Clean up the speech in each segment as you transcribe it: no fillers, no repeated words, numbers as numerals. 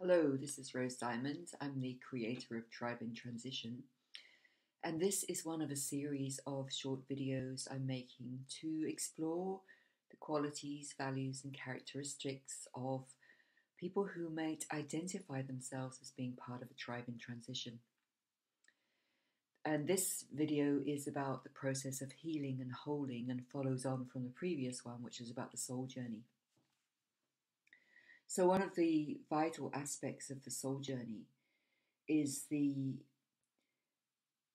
Hello, this is Rose Diamond. I'm the creator of Tribe in Transition, and this is one of a series of short videos I'm making to explore the qualities, values, and characteristics of people who might identify themselves as being part of a tribe in transition. And this video is about the process of healing and holding and follows on from the previous one, which is about the soul journey. So, one of the vital aspects of the soul journey is the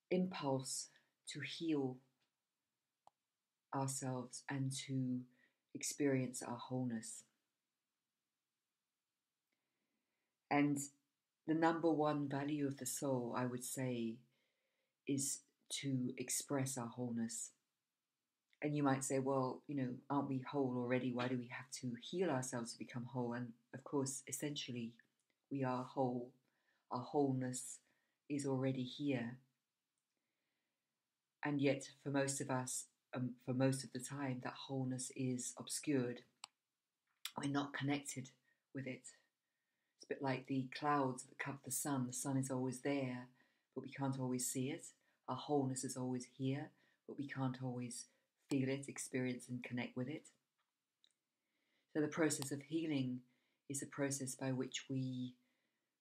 impulse to heal ourselves and to experience our wholeness. And the number one value of the soul, I would say, is to express our wholeness. And you might say, well, aren't we whole already? Why do we have to heal ourselves to become whole? And of course, essentially, we are whole. Our wholeness is already here. And yet, for most of us, for most of the time, that wholeness is obscured. We're not connected with it. It's a bit like the clouds that cover the sun. The sun is always there, but we can't always see it. Our wholeness is always here, but we can't always feel it, experience, and connect with it. So the process of healing is a process by which we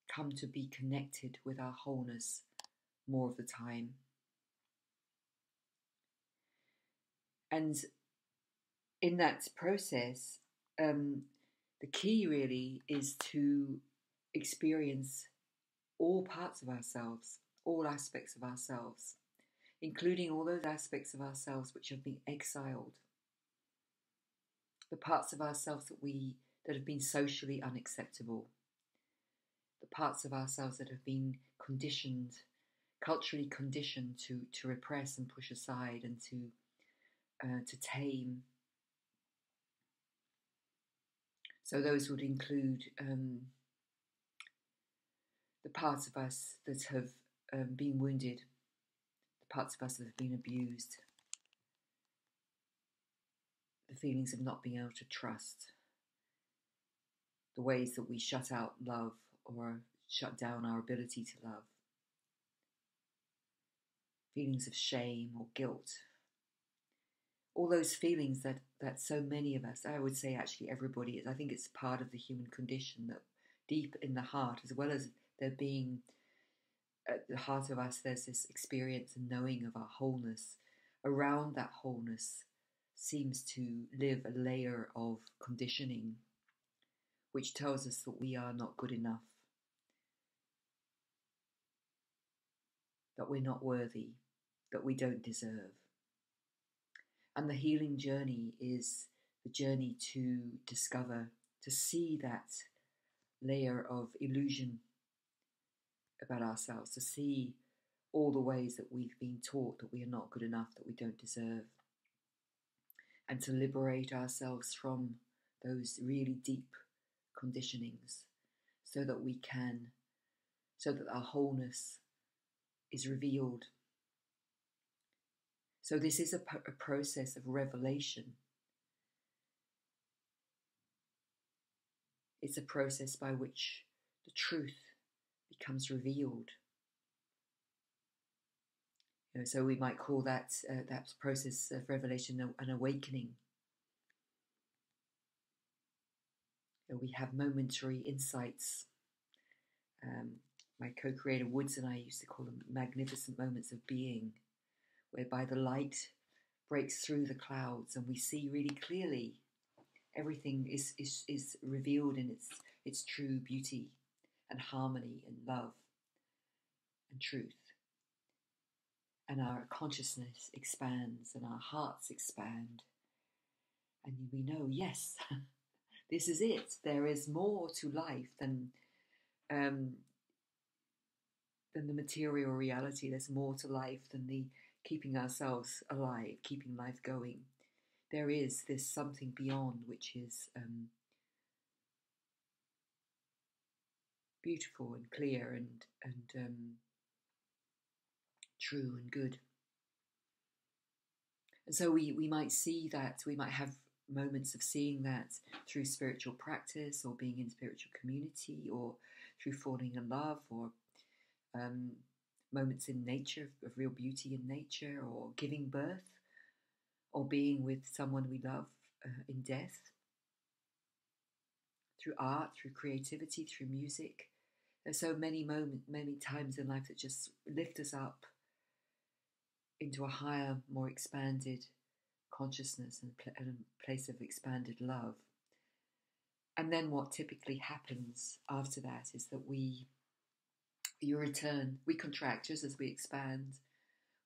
come to be connected with our wholeness more of the time. And in that process, the key really is to experience all parts of ourselves, all aspects of ourselves, including all those aspects of ourselves which have been exiled, the parts of ourselves that have been socially unacceptable, the parts of ourselves that have been conditioned, culturally conditioned to repress and push aside and to tame. So those would include the parts of us that have been wounded, the parts of us that have been abused, the feelings of not being able to trust, the ways that we shut out love or shut down our ability to love, feelings of shame or guilt. All those feelings that so many of us, I would say actually everybody is, I think it's part of the human condition that deep in the heart, as well as there being at the heart of us, there's this experience and knowing of our wholeness. Around that wholeness seems to live a layer of conditioning, which tells us that we are not good enough, that we're not worthy, that we don't deserve. And the healing journey is the journey to discover, to see that layer of illusion about ourselves, to see all the ways that we've been taught that we are not good enough, that we don't deserve, and to liberate ourselves from those really deep conditionings so that our wholeness is revealed. So this is a process of revelation. It's a process by which the truth becomes revealed. So we might call that process of revelation an awakening. We have momentary insights. My co-creator Woods and I used to call them magnificent moments of being, whereby the light breaks through the clouds and we see really clearly. Everything is revealed in its true beauty and harmony and love and truth. And our consciousness expands and our hearts expand. And we know, yes, this is it. There is more to life than the material reality. There's more to life than the keeping ourselves alive, keeping life going. There is this something beyond, which is beautiful and clear and true and good. And so we might see that, we might have moments of seeing that through spiritual practice or being in spiritual community or through falling in love, or moments in nature, of real beauty in nature, or giving birth, or being with someone we love in death, through art, through creativity, through music. There's so many many times in life that just lift us up into a higher, more expanded consciousness and a place of expanded love. And then what typically happens after that is that we contract. Just as we expand,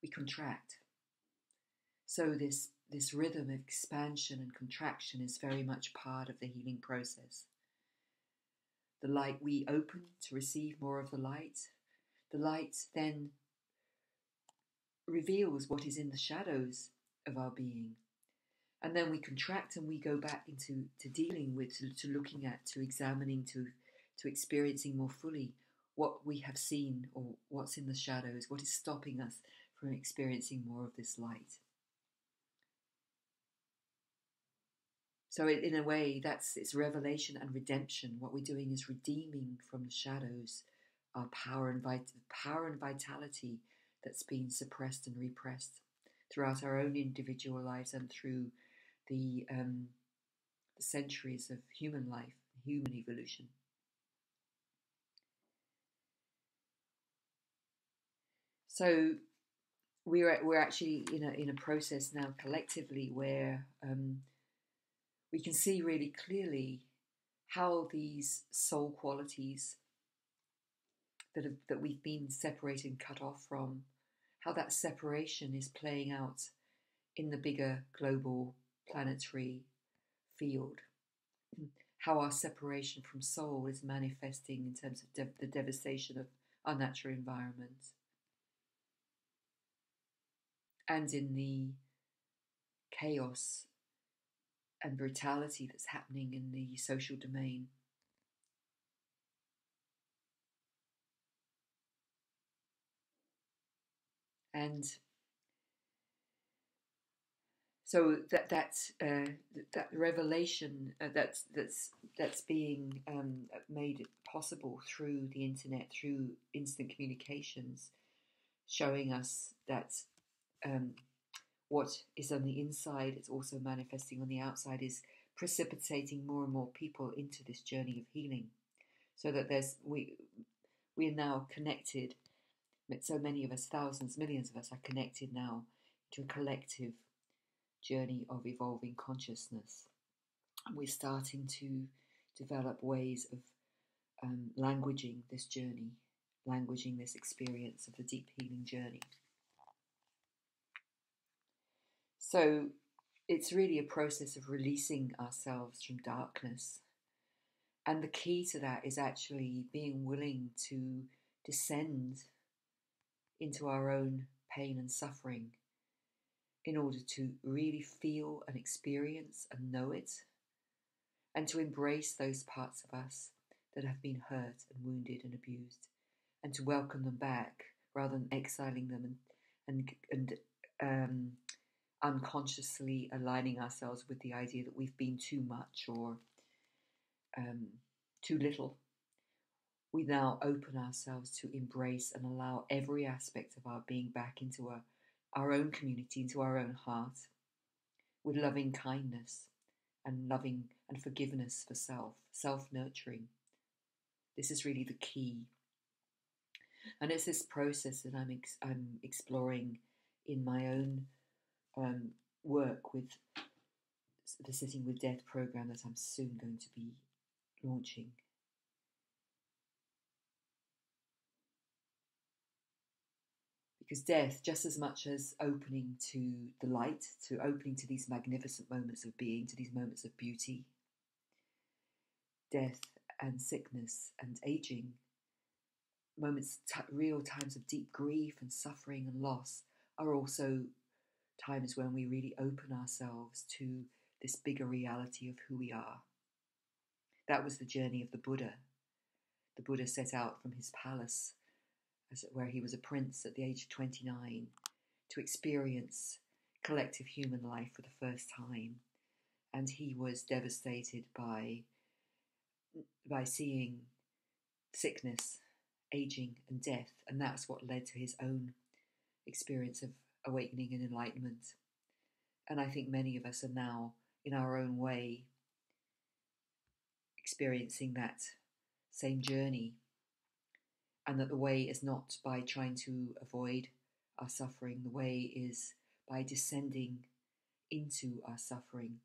we contract. So this rhythm of expansion and contraction is very much part of the healing process. The light, we open to receive more of the light. The light then reveals what is in the shadows of our being. And then we contract and we go back into dealing with, to looking at, to examining, to experiencing more fully what we have seen, or what's in the shadows, what is stopping us from experiencing more of this light. So in a way, it's revelation and redemption. What we're doing is redeeming from the shadows our power and vitality that's been suppressed and repressed throughout our own individual lives and through the centuries of human life, human evolution. So we're actually in a process now collectively where we can see really clearly how these soul qualities that we've been separated and cut off from, how that separation is playing out in the bigger global planetary field, how our separation from soul is manifesting in terms of the devastation of our natural environment, and in the chaos and brutality that's happening in the social domain. And so that revelation that's being made possible through the internet, through instant communications, showing us that what is on the inside is also manifesting on the outside, is precipitating more and more people into this journey of healing, so that we are now connected. So many of us, thousands, millions of us, are connected now to a collective journey of evolving consciousness. And we're starting to develop ways of languaging this journey, languaging this experience of the deep healing journey. So it's really a process of releasing ourselves from darkness. And the key to that is actually being willing to descend into our own pain and suffering in order to really feel and experience and know it, and to embrace those parts of us that have been hurt and wounded and abused, and to welcome them back rather than exiling them and unconsciously aligning ourselves with the idea that we've been too much or too little. We now open ourselves to embrace and allow every aspect of our being back into our own community, into our own heart, with loving kindness and loving and forgiveness for self-nurturing. This is really the key. And it's this process that I'm exploring in my own work with the Sitting with Death program that I'm soon going to be launching. Because death, just as much as opening to the light, to opening to these magnificent moments of being, to these moments of beauty, death and sickness and aging, moments, real times of deep grief and suffering and loss, are also times when we really open ourselves to this bigger reality of who we are. That was the journey of the Buddha. The Buddha set out from his palace, where he was a prince at the age of 29, to experience collective human life for the first time. And he was devastated by seeing sickness, aging, and death, and that's what led to his own experience of awakening and enlightenment. And I think many of us are now, in our own way, experiencing that same journey, and that the way is not by trying to avoid our suffering, the way is by descending into our suffering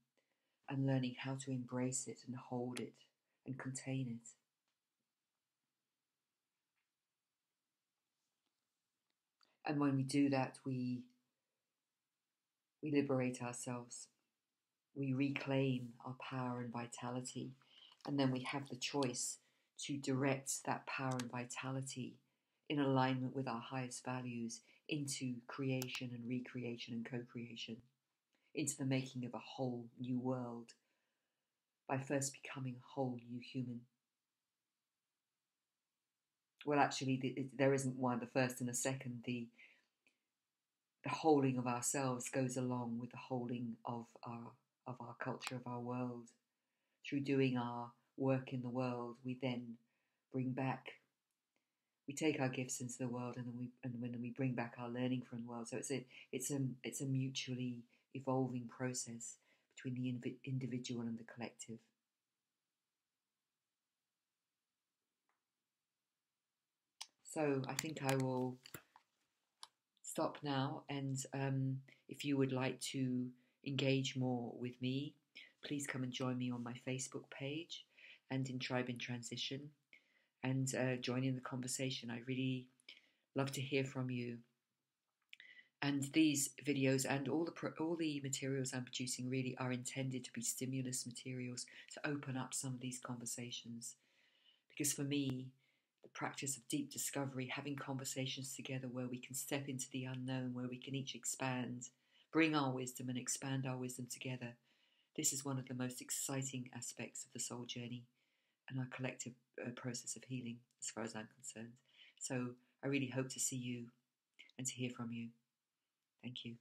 and learning how to embrace it and hold it and contain it. And when we do that, we liberate ourselves. We reclaim our power and vitality, and then we have the choice to direct that power and vitality in alignment with our highest values into creation and recreation and co-creation, into the making of a whole new world by first becoming a whole new human. Well, actually, there isn't one, the first and the second. The holding of ourselves goes along with the holding of our culture, of our world. Through doing our work in the world, we then bring back, we take our gifts into the world, and then we bring back our learning from the world. So it's a mutually evolving process between the individual and the collective. So I think I will stop now, and if you would like to engage more with me, please come and join me on my Facebook page and in Tribe in Transition, and join in the conversation. I really love to hear from you. And these videos and all the materials I'm producing really are intended to be stimulus materials to open up some of these conversations. Because for me, the practice of deep discovery, having conversations together where we can step into the unknown, where we can each expand, bring our wisdom and expand our wisdom together, this is one of the most exciting aspects of the soul journey and our collective process of healing, as far as I'm concerned. So I really hope to see you and to hear from you. Thank you.